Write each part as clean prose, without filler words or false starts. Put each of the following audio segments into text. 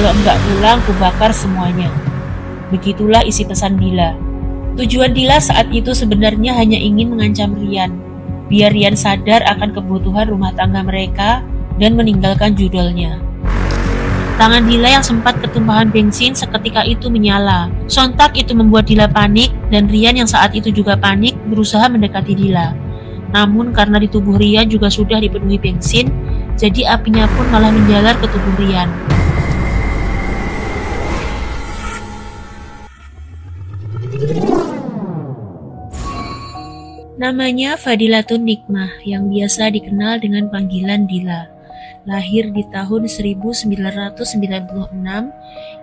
kalau enggak pulang, kubakar semuanya. Begitulah isi pesan Dila. Tujuan Dila saat itu sebenarnya hanya ingin mengancam Rian, biar Rian sadar akan kebutuhan rumah tangga mereka dan meninggalkan judulnya. Tangan Dila yang sempat ketumpahan bensin seketika itu menyala. Sontak itu membuat Dila panik, dan Rian yang saat itu juga panik berusaha mendekati Dila. Namun karena di tubuh Rian juga sudah dipenuhi bensin, jadi apinya pun malah menjalar ke tubuh Rian. Namanya Fadilatun Nikmah, yang biasa dikenal dengan panggilan Dila. Lahir di tahun 1996,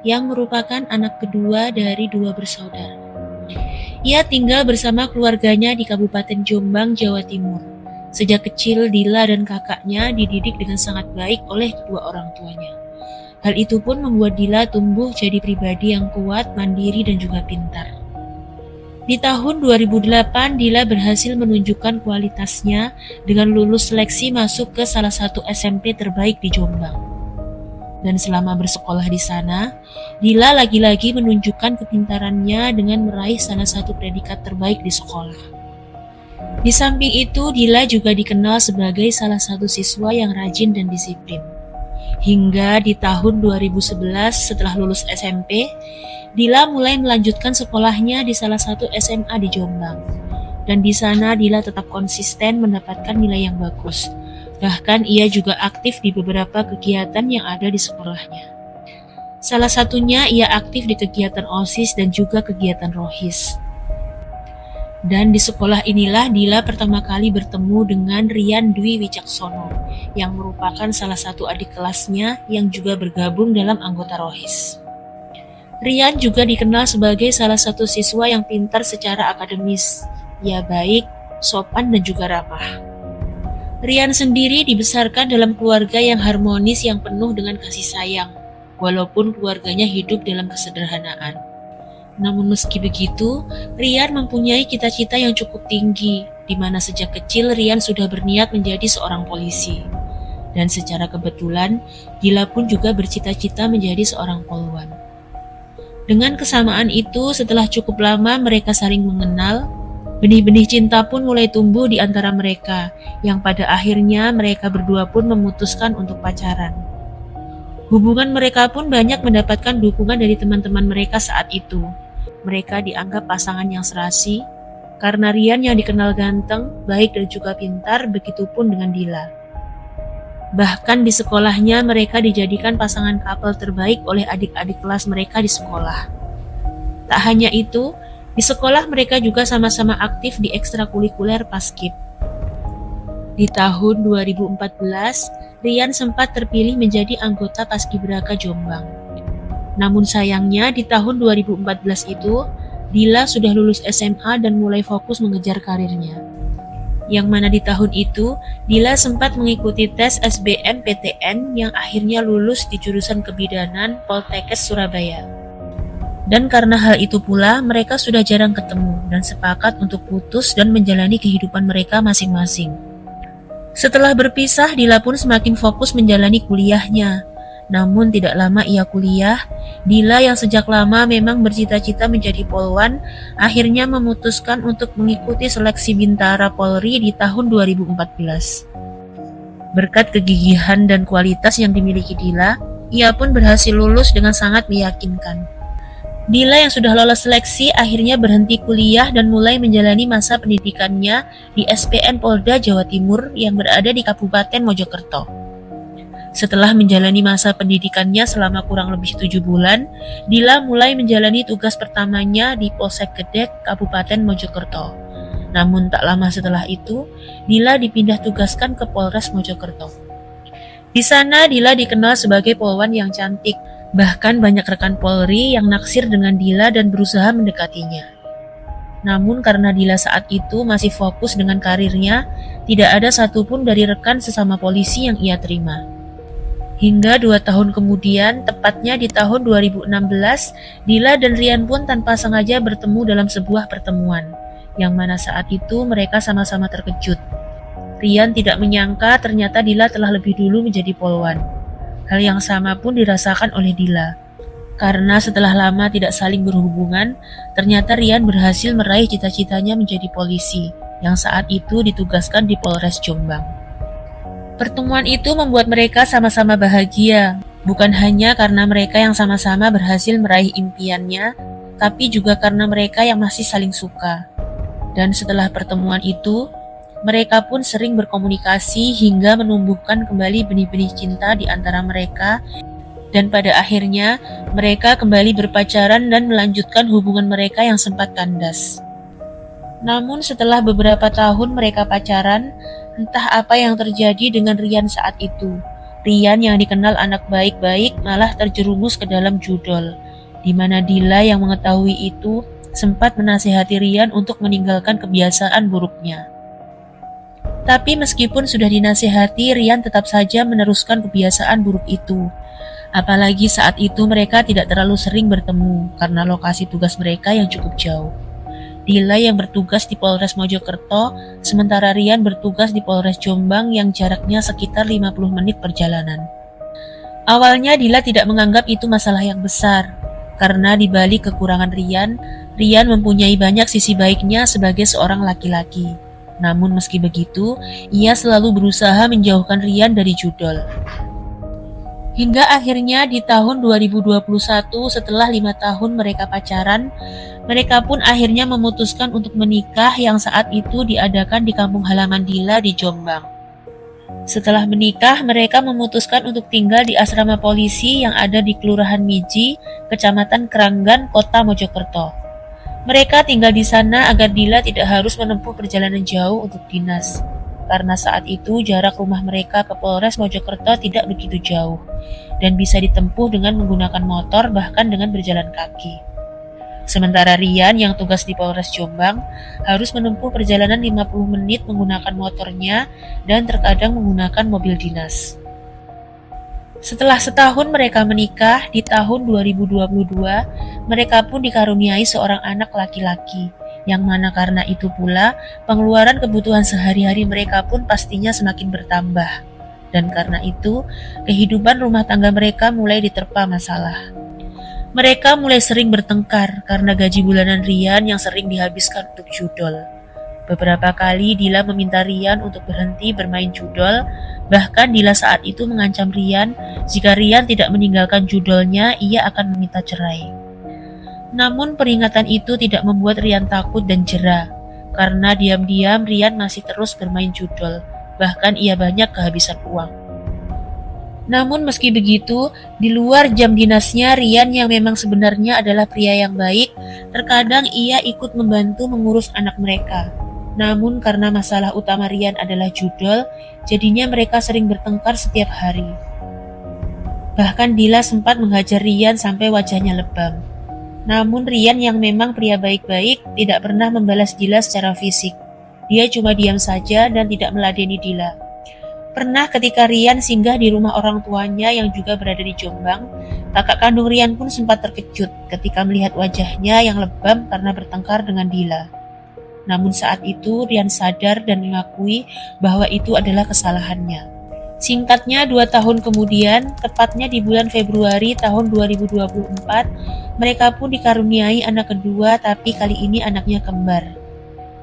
yang merupakan anak kedua dari dua bersaudara. Ia tinggal bersama keluarganya di Kabupaten Jombang, Jawa Timur. Sejak kecil, Dila dan kakaknya dididik dengan sangat baik oleh kedua orang tuanya. Hal itu pun membuat Dila tumbuh jadi pribadi yang kuat, mandiri, dan juga pintar. Di tahun 2008, Dila berhasil menunjukkan kualitasnya dengan lulus seleksi masuk ke salah satu SMP terbaik di Jombang. Dan selama bersekolah di sana, Dila lagi-lagi menunjukkan kepintarannya dengan meraih salah satu predikat terbaik di sekolah. Di samping itu, Dila juga dikenal sebagai salah satu siswa yang rajin dan disiplin. Hingga di tahun 2011 setelah lulus SMP, Dila mulai melanjutkan sekolahnya di salah satu SMA di Jombang. Dan di sana Dila tetap konsisten mendapatkan nilai yang bagus. Bahkan ia juga aktif di beberapa kegiatan yang ada di sekolahnya. Salah satunya ia aktif di kegiatan OSIS dan juga kegiatan ROHIS. Dan di sekolah inilah Dila pertama kali bertemu dengan Rian Dwi Wicaksono, yang merupakan salah satu adik kelasnya yang juga bergabung dalam anggota ROHIS. Rian juga dikenal sebagai salah satu siswa yang pintar secara akademis. Ia baik, sopan, dan juga ramah. Rian sendiri dibesarkan dalam keluarga yang harmonis yang penuh dengan kasih sayang, walaupun keluarganya hidup dalam kesederhanaan. Namun meski begitu, Rian mempunyai cita-cita yang cukup tinggi, di mana sejak kecil Rian sudah berniat menjadi seorang polisi. Dan secara kebetulan, Dila pun juga bercita-cita menjadi seorang polwan. Dengan kesamaan itu, setelah cukup lama mereka saling mengenal, benih-benih cinta pun mulai tumbuh di antara mereka, yang pada akhirnya mereka berdua pun memutuskan untuk pacaran. Hubungan mereka pun banyak mendapatkan dukungan dari teman-teman mereka saat itu. Mereka dianggap pasangan yang serasi, karena Rian yang dikenal ganteng, baik dan juga pintar, begitupun dengan Dila. Bahkan di sekolahnya mereka dijadikan pasangan couple terbaik oleh adik-adik kelas mereka di sekolah. Tak hanya itu, di sekolah mereka juga sama-sama aktif di ekstrakurikuler Paskib. Di tahun 2014, Rian sempat terpilih menjadi anggota Paskibraka Jombang. Namun sayangnya di tahun 2014 itu, Dila sudah lulus SMA dan mulai fokus mengejar karirnya. Yang mana di tahun itu, Dila sempat mengikuti tes SBMPTN yang akhirnya lulus di jurusan kebidanan Poltekkes Surabaya. Dan karena hal itu pula, mereka sudah jarang ketemu dan sepakat untuk putus dan menjalani kehidupan mereka masing-masing. Setelah berpisah, Dila pun semakin fokus menjalani kuliahnya. Namun tidak lama ia kuliah, Dila yang sejak lama memang bercita-cita menjadi polwan, akhirnya memutuskan untuk mengikuti seleksi Bintara Polri di tahun 2014. Berkat kegigihan dan kualitas yang dimiliki Dila, ia pun berhasil lulus dengan sangat meyakinkan. Dila yang sudah lolos seleksi akhirnya berhenti kuliah dan mulai menjalani masa pendidikannya di SPN Polda Jawa Timur yang berada di Kabupaten Mojokerto. Setelah menjalani masa pendidikannya selama kurang lebih 7 bulan, Dila mulai menjalani tugas pertamanya di Polsek Gedek, Kabupaten Mojokerto. Namun tak lama setelah itu, Dila dipindah tugaskan ke Polres Mojokerto. Di sana Dila dikenal sebagai polwan yang cantik, bahkan banyak rekan Polri yang naksir dengan Dila dan berusaha mendekatinya. Namun karena Dila saat itu masih fokus dengan karirnya, tidak ada satupun dari rekan sesama polisi yang ia terima. Hingga 2 tahun kemudian, tepatnya di tahun 2016, Dila dan Rian pun tanpa sengaja bertemu dalam sebuah pertemuan, yang mana saat itu mereka sama-sama terkejut. Rian tidak menyangka ternyata Dila telah lebih dulu menjadi polwan. Hal yang sama pun dirasakan oleh Dila. Karena setelah lama tidak saling berhubungan, ternyata Rian berhasil meraih cita-citanya menjadi polisi, yang saat itu ditugaskan di Polres Jombang. Pertemuan itu membuat mereka sama-sama bahagia, bukan hanya karena mereka yang sama-sama berhasil meraih impiannya, tapi juga karena mereka yang masih saling suka. Dan setelah pertemuan itu, mereka pun sering berkomunikasi hingga menumbuhkan kembali benih-benih cinta di antara mereka, dan pada akhirnya mereka kembali berpacaran dan melanjutkan hubungan mereka yang sempat kandas. Namun setelah beberapa tahun mereka pacaran, entah apa yang terjadi dengan Rian saat itu. Rian yang dikenal anak baik-baik malah terjerumus ke dalam judol, di mana Dila yang mengetahui itu sempat menasihati Rian untuk meninggalkan kebiasaan buruknya. Tapi meskipun sudah dinasihati, Rian tetap saja meneruskan kebiasaan buruk itu. Apalagi saat itu mereka tidak terlalu sering bertemu karena lokasi tugas mereka yang cukup jauh. Dila yang bertugas di Polres Mojokerto, sementara Rian bertugas di Polres Jombang yang jaraknya sekitar 50 menit perjalanan. Awalnya Dila tidak menganggap itu masalah yang besar, karena di balik kekurangan Rian mempunyai banyak sisi baiknya sebagai seorang laki-laki. Namun meski begitu, ia selalu berusaha menjauhkan Rian dari judol. Hingga akhirnya di tahun 2021 setelah 5 tahun mereka pacaran, mereka pun akhirnya memutuskan untuk menikah yang saat itu diadakan di kampung halaman Dila di Jombang. Setelah menikah, mereka memutuskan untuk tinggal di asrama polisi yang ada di Kelurahan Miji, Kecamatan Keranggan, Kota Mojokerto. Mereka tinggal di sana agar Dila tidak harus menempuh perjalanan jauh untuk dinas. Karena saat itu jarak rumah mereka ke Polres Mojokerto tidak begitu jauh dan bisa ditempuh dengan menggunakan motor bahkan dengan berjalan kaki. Sementara Rian yang tugas di Polres Jombang harus menempuh perjalanan 50 menit menggunakan motornya dan terkadang menggunakan mobil dinas. Setelah setahun mereka menikah, di tahun 2022, mereka pun dikaruniai seorang anak laki-laki, yang mana karena itu pula, pengeluaran kebutuhan sehari-hari mereka pun pastinya semakin bertambah. Dan karena itu, kehidupan rumah tangga mereka mulai diterpa masalah. Mereka mulai sering bertengkar karena gaji bulanan Rian yang sering dihabiskan untuk judol. Beberapa kali Dila meminta Rian untuk berhenti bermain judol, bahkan Dila saat itu mengancam Rian jika Rian tidak meninggalkan judolnya, ia akan meminta cerai. Namun peringatan itu tidak membuat Rian takut dan jera, karena diam-diam Rian masih terus bermain judol, bahkan ia banyak kehabisan uang. Namun meski begitu, di luar jam dinasnya, Rian yang memang sebenarnya adalah pria yang baik, terkadang ia ikut membantu mengurus anak mereka. Namun karena masalah utama Rian adalah judol, jadinya mereka sering bertengkar setiap hari. Bahkan Dila sempat menghajar Rian sampai wajahnya lebam. Namun Rian yang memang pria baik-baik tidak pernah membalas Dila secara fisik. Dia cuma diam saja dan tidak meladeni Dila. Pernah ketika Rian singgah di rumah orang tuanya yang juga berada di Jombang, kakak kandung Rian pun sempat terkejut ketika melihat wajahnya yang lebam karena bertengkar dengan Dila. Namun saat itu Rian sadar dan mengakui bahwa itu adalah kesalahannya. Singkatnya 2 tahun kemudian, tepatnya di bulan Februari tahun 2024, mereka pun dikaruniai anak kedua, tapi kali ini anaknya kembar.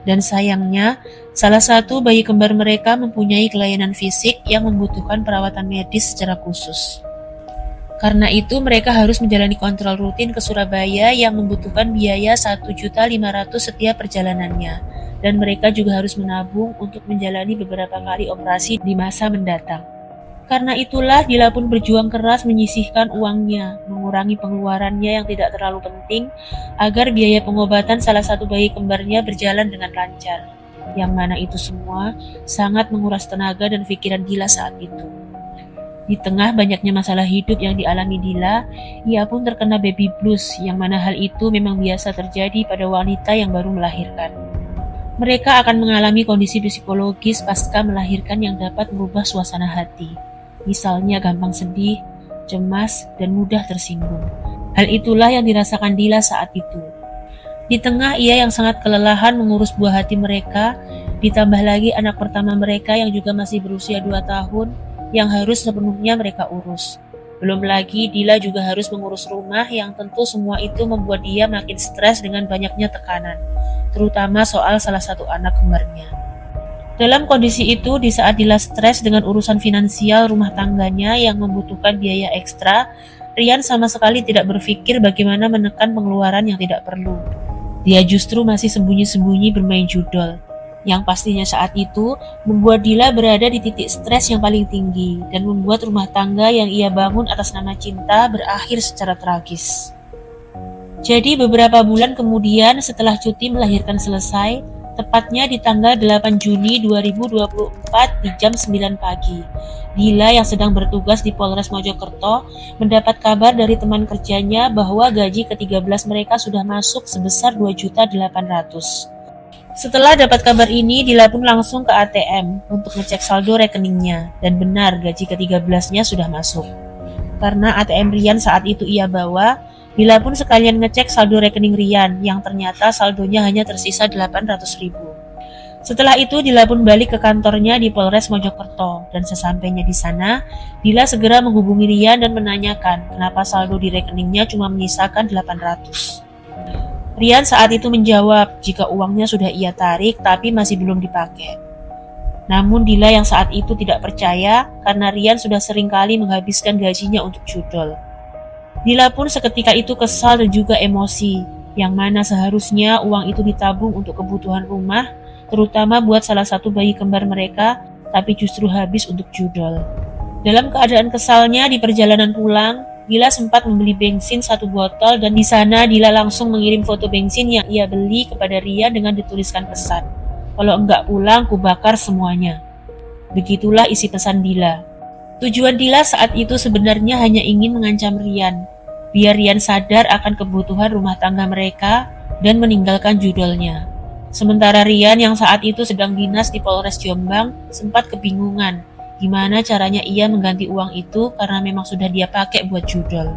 Dan sayangnya, salah satu bayi kembar mereka mempunyai kelainan fisik yang membutuhkan perawatan medis secara khusus. Karena itu mereka harus menjalani kontrol rutin ke Surabaya yang membutuhkan biaya 1.500.000 setiap perjalanannya. Dan mereka juga harus menabung untuk menjalani beberapa kali operasi di masa mendatang. Karena itulah Dila pun berjuang keras menyisihkan uangnya, mengurangi pengeluarannya yang tidak terlalu penting agar biaya pengobatan salah satu bayi kembarnya berjalan dengan lancar. Yang mana itu semua sangat menguras tenaga dan pikiran Dila saat itu. Di tengah banyaknya masalah hidup yang dialami Dila, ia pun terkena baby blues, yang mana hal itu memang biasa terjadi pada wanita yang baru melahirkan. Mereka akan mengalami kondisi psikologis pasca melahirkan yang dapat merubah suasana hati. Misalnya gampang sedih, cemas, dan mudah tersinggung. Hal itulah yang dirasakan Dila saat itu. Di tengah ia yang sangat kelelahan mengurus buah hati mereka, ditambah lagi anak pertama mereka yang juga masih berusia 2 tahun, yang harus sepenuhnya mereka urus. Belum lagi Dila juga harus mengurus rumah yang tentu semua itu membuat dia makin stres dengan banyaknya tekanan, terutama soal salah satu anak kembarnya. Dalam kondisi itu, di saat Dila stres dengan urusan finansial rumah tangganya yang membutuhkan biaya ekstra, Rian sama sekali tidak berpikir bagaimana menekan pengeluaran yang tidak perlu. Dia justru masih sembunyi-sembunyi bermain judol, yang pastinya saat itu membuat Dila berada di titik stres yang paling tinggi dan membuat rumah tangga yang ia bangun atas nama cinta berakhir secara tragis. Jadi beberapa bulan kemudian setelah cuti melahirkan selesai, tepatnya di tanggal 8 Juni 2024 di jam 9 pagi, Dila yang sedang bertugas di Polres Mojokerto mendapat kabar dari teman kerjanya bahwa gaji ke-13 mereka sudah masuk sebesar 2.800.000. Setelah dapat kabar ini, Dila pun langsung ke ATM untuk ngecek saldo rekeningnya, dan benar gaji ke-13-nya sudah masuk. Karena ATM Rian saat itu ia bawa, Dila pun sekalian ngecek saldo rekening Rian yang ternyata saldonya hanya tersisa 800.000. Setelah itu Dila pun balik ke kantornya di Polres Mojokerto, dan sesampainya di sana, Dila segera menghubungi Rian dan menanyakan kenapa saldo di rekeningnya cuma menyisakan 800. Rian saat itu menjawab jika uangnya sudah ia tarik tapi masih belum dipakai. Namun Dila yang saat itu tidak percaya karena Rian sudah sering kali menghabiskan gajinya untuk judol. Dila pun seketika itu kesal dan juga emosi, yang mana seharusnya uang itu ditabung untuk kebutuhan rumah, terutama buat salah satu bayi kembar mereka, tapi justru habis untuk judol. Dalam keadaan kesalnya di perjalanan pulang, Dila sempat membeli bensin 1 botol dan di sana Dila langsung mengirim foto bensin yang ia beli kepada Rian dengan dituliskan pesan, "Kalau enggak pulang, kubakar semuanya." Begitulah isi pesan Dila. Tujuan Dila saat itu sebenarnya hanya ingin mengancam Rian, biar Rian sadar akan kebutuhan rumah tangga mereka dan meninggalkan judolnya. Sementara Rian yang saat itu sedang dinas di Polres Jombang sempat kebingungan gimana caranya ia mengganti uang itu karena memang sudah dia pakai buat judol.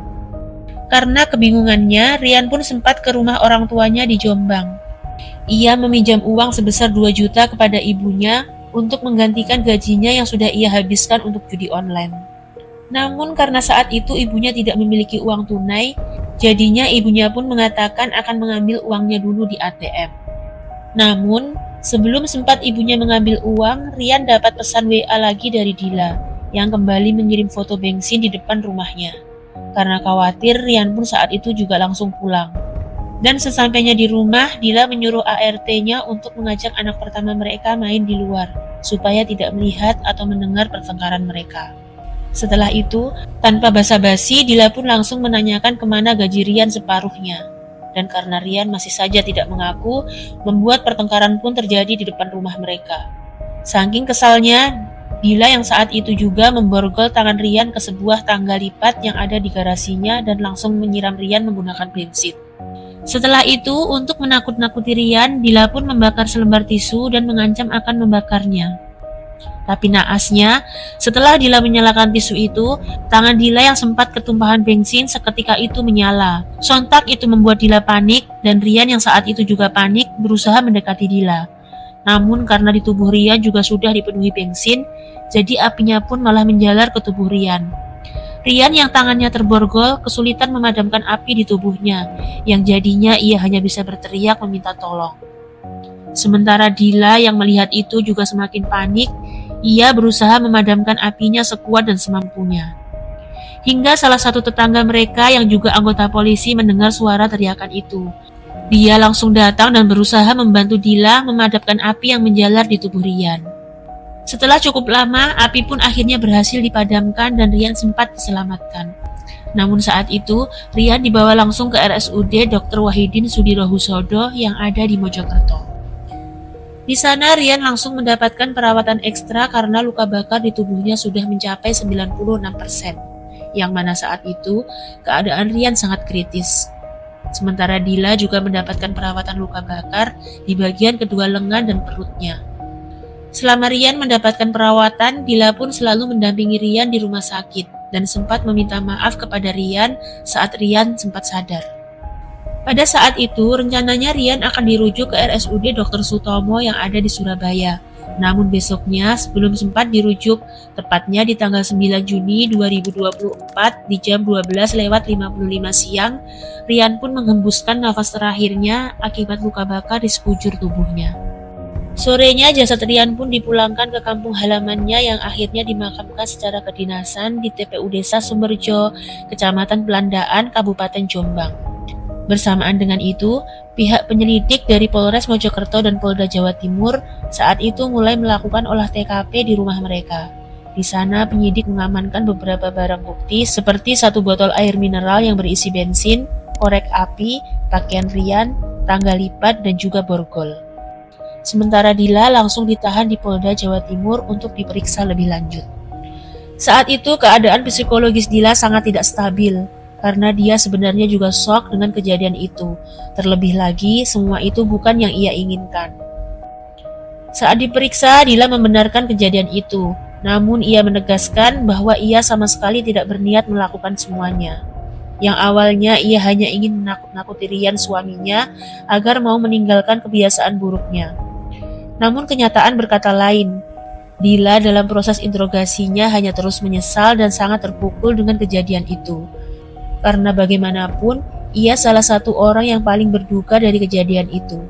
Karena kebingungannya, Rian pun sempat ke rumah orang tuanya di Jombang. Ia meminjam uang sebesar 2 juta kepada ibunya untuk menggantikan gajinya yang sudah ia habiskan untuk judi online. Namun karena saat itu ibunya tidak memiliki uang tunai, jadinya ibunya pun mengatakan akan mengambil uangnya dulu di ATM. Namun, sebelum sempat ibunya mengambil uang, Rian dapat pesan WA lagi dari Dila, yang kembali mengirim foto bensin di depan rumahnya. Karena khawatir, Rian pun saat itu juga langsung pulang. Dan sesampainya di rumah, Dila menyuruh ART-nya untuk mengajak anak pertama mereka main di luar, supaya tidak melihat atau mendengar pertengkaran mereka. Setelah itu, tanpa basa-basi, Dila pun langsung menanyakan kemana gaji Rian separuhnya. Dan karena Rian masih saja tidak mengaku, membuat pertengkaran pun terjadi di depan rumah mereka. Saking kesalnya, Dila yang saat itu juga memborgol tangan Rian ke sebuah tangga lipat yang ada di garasinya dan langsung menyiram Rian menggunakan bensin. Setelah itu, untuk menakut-nakuti Rian, Dila pun membakar selembar tisu dan mengancam akan membakarnya. Tapi naasnya, setelah Dila menyalakan tisu itu, tangan Dila yang sempat ketumpahan bensin seketika itu menyala. Sontak itu membuat Dila panik, dan Rian yang saat itu juga panik berusaha mendekati Dila. Namun karena di tubuh Rian juga sudah dipenuhi bensin, jadi apinya pun malah menjalar ke tubuh Rian. Rian yang tangannya terborgol kesulitan memadamkan api di tubuhnya, yang jadinya ia hanya bisa berteriak meminta tolong. Sementara Dila yang melihat itu juga semakin panik, ia berusaha memadamkan apinya sekuat dan semampunya. Hingga salah satu tetangga mereka yang juga anggota polisi mendengar suara teriakan itu. Dia langsung datang dan berusaha membantu Dila memadamkan api yang menjalar di tubuh Rian. Setelah cukup lama, api pun akhirnya berhasil dipadamkan dan Rian sempat diselamatkan. Namun saat itu, Rian dibawa langsung ke RSUD Dr. Wahidin Sudirohusodo yang ada di Mojokerto. Di sana Rian langsung mendapatkan perawatan ekstra karena luka bakar di tubuhnya sudah mencapai 96%, yang mana saat itu keadaan Rian sangat kritis. Sementara Dila juga mendapatkan perawatan luka bakar di bagian kedua lengan dan perutnya. Selama Rian mendapatkan perawatan, Dila pun selalu mendampingi Rian di rumah sakit dan sempat meminta maaf kepada Rian saat Rian sempat sadar. Pada saat itu, rencananya Rian akan dirujuk ke RSUD Dr. Sutomo yang ada di Surabaya Namun besoknya, sebelum sempat dirujuk, tepatnya di tanggal 9 Juni 2024 di jam 12:55 siang, Rian pun menghembuskan nafas terakhirnya akibat luka bakar di sekujur tubuhnya. Sorenya jasad Rian pun dipulangkan ke kampung halamannya yang akhirnya dimakamkan secara kedinasan di TPU Desa Sumberjo, Kecamatan Pelandaan, Kabupaten Jombang. Bersamaan dengan itu, pihak penyelidik dari Polres Mojokerto dan Polda Jawa Timur saat itu mulai melakukan olah TKP di rumah mereka. Di sana penyidik mengamankan beberapa barang bukti seperti 1 botol air mineral yang berisi bensin, korek api, pakaian Rian, tangga lipat, dan juga borgol. Sementara Dila langsung ditahan di Polda Jawa Timur untuk diperiksa lebih lanjut. Saat itu keadaan psikologis Dila sangat tidak stabil, karena dia sebenarnya juga shock dengan kejadian itu. Terlebih lagi, semua itu bukan yang ia inginkan. Saat diperiksa, Dila membenarkan kejadian itu. Namun ia menegaskan bahwa ia sama sekali tidak berniat melakukan semuanya. Yang awalnya ia hanya ingin menakut-nakuti Rian suaminya agar mau meninggalkan kebiasaan buruknya. Namun kenyataan berkata lain. Dila dalam proses interogasinya hanya terus menyesal dan sangat terpukul dengan kejadian itu. Karena bagaimanapun, ia salah satu orang yang paling berduka dari kejadian itu.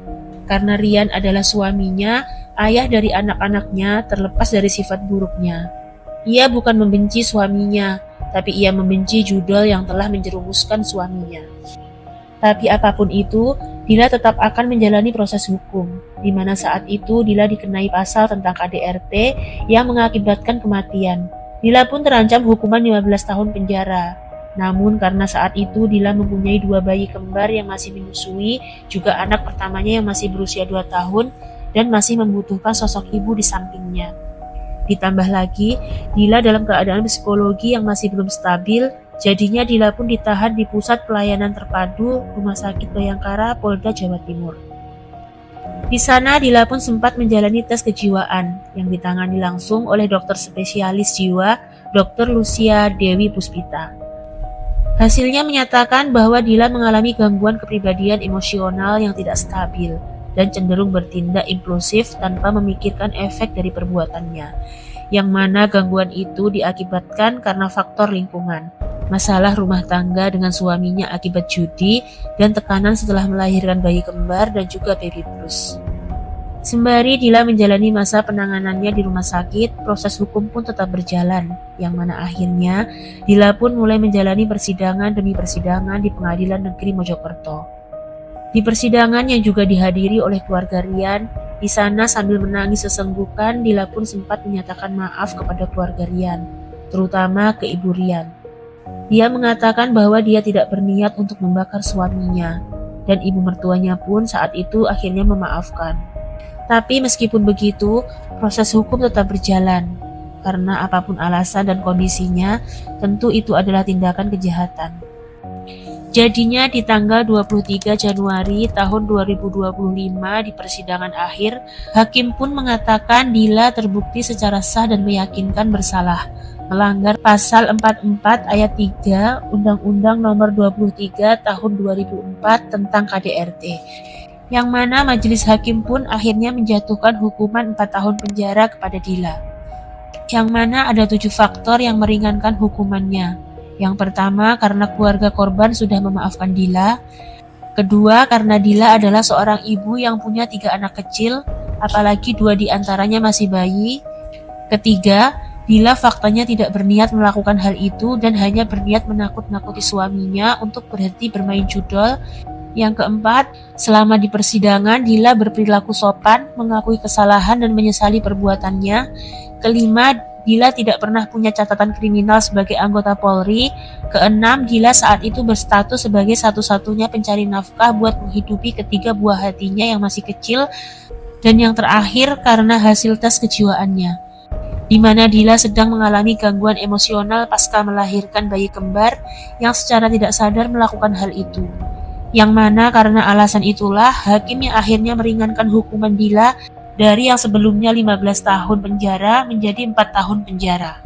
Karena Rian adalah suaminya, ayah dari anak-anaknya, terlepas dari sifat buruknya. Ia bukan membenci suaminya, tapi ia membenci judul yang telah menjerumuskan suaminya. Tapi apapun itu, Dila tetap akan menjalani proses hukum, di mana saat itu Dila dikenai pasal tentang KDRT yang mengakibatkan kematian. Dila pun terancam hukuman 15 tahun penjara. Namun karena saat itu Dila mempunyai 2 bayi kembar yang masih menyusui, juga anak pertamanya yang masih berusia 2 tahun dan masih membutuhkan sosok ibu di sampingnya. Ditambah lagi, Dila dalam keadaan psikologi yang masih belum stabil, jadinya Dila pun ditahan di Pusat Pelayanan Terpadu Rumah Sakit Bayangkara, Polda Jawa Timur. Di sana Dila pun sempat menjalani tes kejiwaan yang ditangani langsung oleh dokter spesialis jiwa, Dr. Lucia Dewi Puspita. Hasilnya menyatakan bahwa Dila mengalami gangguan kepribadian emosional yang tidak stabil dan cenderung bertindak impulsif tanpa memikirkan efek dari perbuatannya, yang mana gangguan itu diakibatkan karena faktor lingkungan, masalah rumah tangga dengan suaminya akibat judi, dan tekanan setelah melahirkan bayi kembar dan juga baby blues. Sembari Dila menjalani masa penanganannya di rumah sakit, proses hukum pun tetap berjalan, yang mana akhirnya Dila pun mulai menjalani persidangan demi persidangan di Pengadilan Negeri Mojokerto. Di persidangan yang juga dihadiri oleh keluarga Rian, di sana sambil menangis sesenggukan, Dila pun sempat menyatakan maaf kepada keluarga Rian, terutama ke ibu Rian. Dia mengatakan bahwa dia tidak berniat untuk membakar suaminya, dan ibu mertuanya pun saat itu akhirnya memaafkan. Tapi meskipun begitu, proses hukum tetap berjalan, karena apapun alasan dan kondisinya, tentu itu adalah tindakan kejahatan. Jadinya di tanggal 23 Januari tahun 2025 di persidangan akhir, hakim pun mengatakan Dila terbukti secara sah dan meyakinkan bersalah, melanggar pasal 44 ayat 3 Undang-Undang Nomor 23 Tahun 2004 tentang KDRT. Yang mana majelis hakim pun akhirnya menjatuhkan hukuman 4 tahun penjara kepada Dila. Yang mana ada 7 faktor yang meringankan hukumannya. Yang pertama, karena keluarga korban sudah memaafkan Dila. Kedua, karena Dila adalah seorang ibu yang punya 3 anak kecil, apalagi 2 diantaranya masih bayi. Ketiga, Dila faktanya tidak berniat melakukan hal itu dan hanya berniat menakut-nakuti suaminya untuk berhenti bermain judol. Yang keempat, selama di persidangan Dila berperilaku sopan, mengakui kesalahan dan menyesali perbuatannya. Kelima, Dila tidak pernah punya catatan kriminal sebagai anggota Polri. Keenam, Dila saat itu berstatus sebagai satu-satunya pencari nafkah buat menghidupi ketiga buah hatinya yang masih kecil. Dan yang terakhir, karena hasil tes kejiwaannya, di mana Dila sedang mengalami gangguan emosional pasca melahirkan bayi kembar yang secara tidak sadar melakukan hal itu. Yang mana karena alasan itulah hakim yang akhirnya meringankan hukuman Dila dari yang sebelumnya 15 tahun penjara menjadi 4 tahun penjara.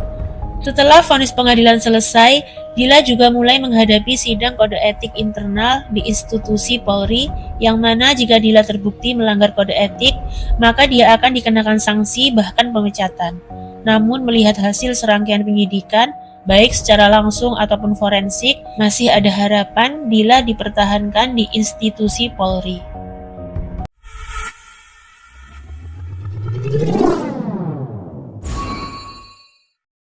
Setelah vonis pengadilan selesai, Dila juga mulai menghadapi sidang kode etik internal di institusi Polri, yang mana jika Dila terbukti melanggar kode etik, maka dia akan dikenakan sanksi bahkan pemecatan. Namun melihat hasil serangkaian penyidikan, baik secara langsung ataupun forensik, masih ada harapan Dila dipertahankan di institusi Polri.